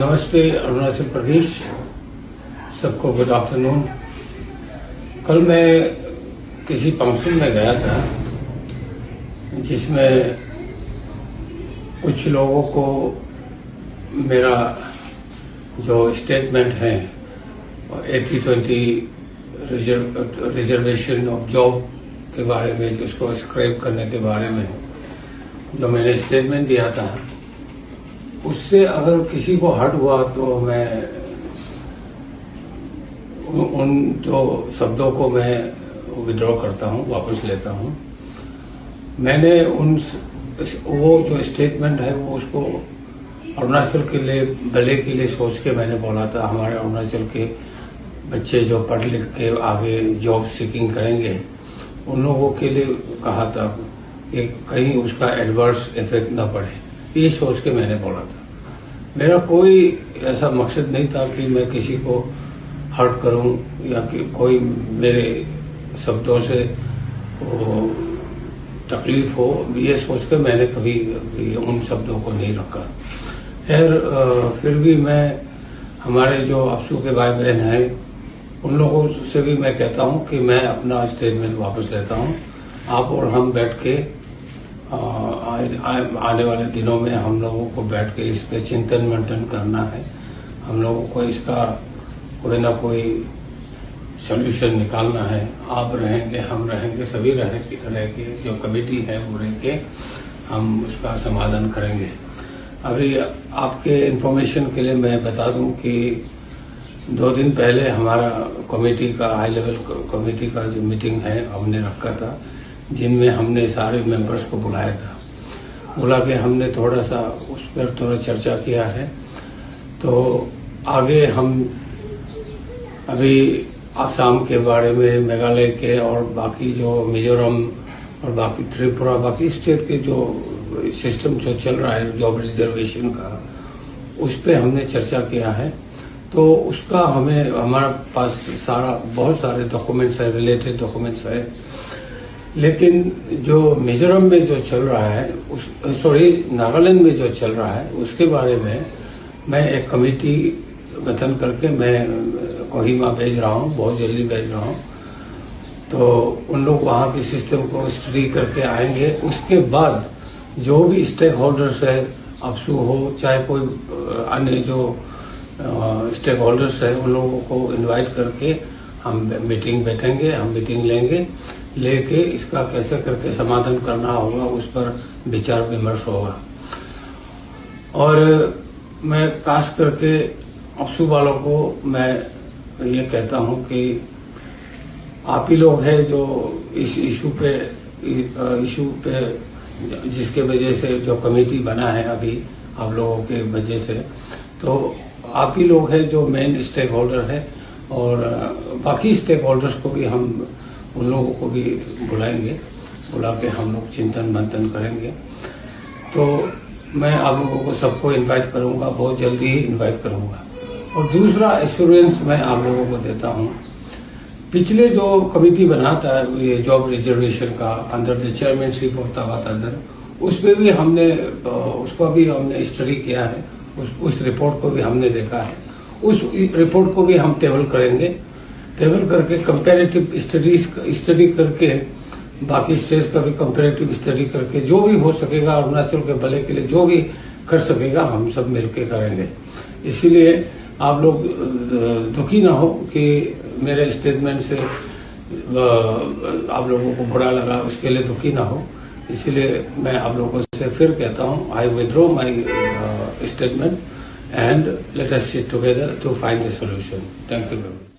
नमस्ते अरुणाचल प्रदेश, सबको good afternoon. कल मैं किसी फंक्शन में गया था जिसमें कुछ लोगों को मेरा जो स्टेटमेंट है 80-20 रिजर्वेशन ऑफ जॉब के बारे में, उसको स्क्रैप करने के बारे में जो मैंने स्टेटमेंट दिया था, उससे अगर किसी को हर्ट हुआ तो मैं उन जो शब्दों को मैं विड्रॉ करता हूं, वापस लेता हूं। मैंने वो जो स्टेटमेंट है वो उसको अरुणाचल के लिए, भले के लिए सोच के मैंने बोला था। हमारे अरुणाचल के बच्चे जो पढ़ लिख के आगे जॉब सीकिंग करेंगे, उन लोगों के लिए कहा था कि कहीं उसका एडवर्स इफेक्ट न पड़े, ये सोच के मैंने बोला था। मेरा कोई ऐसा मकसद नहीं था कि मैं किसी को हर्ट करूं या कि कोई मेरे शब्दों से तकलीफ हो, ये सोच के मैंने कभी उन शब्दों को नहीं रखा। खैर, फिर भी मैं हमारे जो अपसू के भाई बहन हैं उन लोगों से भी मैं कहता हूं कि मैं अपना स्टेटमेंट वापस लेता हूं। आप और हम बैठ के आने वाले दिनों में हम लोगों को बैठ के इस पे चिंतन मंथन करना है। हम लोगों को इसका कोई ना कोई सॉल्यूशन निकालना है। आप रहेंगे, हम रहेंगे, सभी रहेंगे, जो कमेटी है वो रहेंगे, हम उसका समाधान करेंगे। अभी आपके इन्फॉर्मेशन के लिए मैं बता दूं कि 2 दिन पहले हमारा कमेटी का, हाई लेवल कमेटी का जो मीटिंग है हमने रखा था, जिनमें हमने सारे मेंबर्स को बुलाया था। बुला के हमने थोड़ा सा उस पर थोड़ा चर्चा किया है। तो आगे हम अभी आसाम के बारे में, मेघालय के और बाकी जो मिजोरम और बाकी त्रिपुरा, बाकी स्टेट के जो सिस्टम जो चल रहा है जॉब रिजर्वेशन का, उस पर हमने चर्चा किया है। तो उसका हमें, हमारे पास बहुत सारे डॉक्यूमेंट्स है, रिलेटेड डॉक्यूमेंट्स है। लेकिन जो मिजोरम में जो चल रहा है, नागालैंड में जो चल रहा है, उसके बारे में मैं एक कमेटी गठन करके मैं कोहिमा भेज रहा हूँ, बहुत जल्दी भेज रहा हूँ। तो उन लोग वहाँ के सिस्टम को स्टडी करके आएंगे। उसके बाद जो भी स्टेक होल्डर्स है, अपसू हो चाहे कोई अन्य जो स्टेक होल्डर्स है, उन लोगों को इनवाइट करके हम मीटिंग बैठेंगे, हम मीटिंग लेके इसका कैसे करके समाधान करना होगा, उस पर विचार विमर्श होगा। और मैं खास करके अपसू वालों को मैं ये कहता हूं कि आप ही लोग हैं जो इस इशू पे जिसके वजह से जो कमेटी बना है अभी आप लोगों के वजह से, तो आप ही लोग हैं जो मेन स्टेक होल्डर है। और बाकी स्टेक होल्डर्स को भी हम, उन लोगों को भी बुलाएंगे, बुला के हम लोग चिंतन मंथन करेंगे। तो मैं आप लोगों को सबको इनवाइट करूंगा, बहुत जल्दी ही इनवाइट करूंगा। और दूसरा एश्योरेंस मैं आप लोगों को देता हूं, पिछले जो कमेटी बना था ये जॉब रिजर्वेशन का अंडर द चेयरमैनशिप ऑफ तावा तादर, उसमें भी हमने उसका भी हमने स्टडी किया है, उस रिपोर्ट को भी हमने देखा है। उस रिपोर्ट को भी हम टेबल करेंगे, टेबल करके कंपैरेटिव स्टडी करके, बाकी स्टेट्स का भी कंपैरेटिव स्टडी करके, जो भी हो सकेगा अरुणाचल के भले के लिए जो भी कर सकेगा हम सब मिलकर करेंगे। इसीलिए आप लोग दुखी ना हो कि मेरे स्टेटमेंट से आप लोगों को बुरा लगा, उसके लिए दुखी ना हो। इसीलिए मैं आप लोगों से फिर कहता हूं, I withdraw my statement and let us sit together to find a solution. Thank you very much.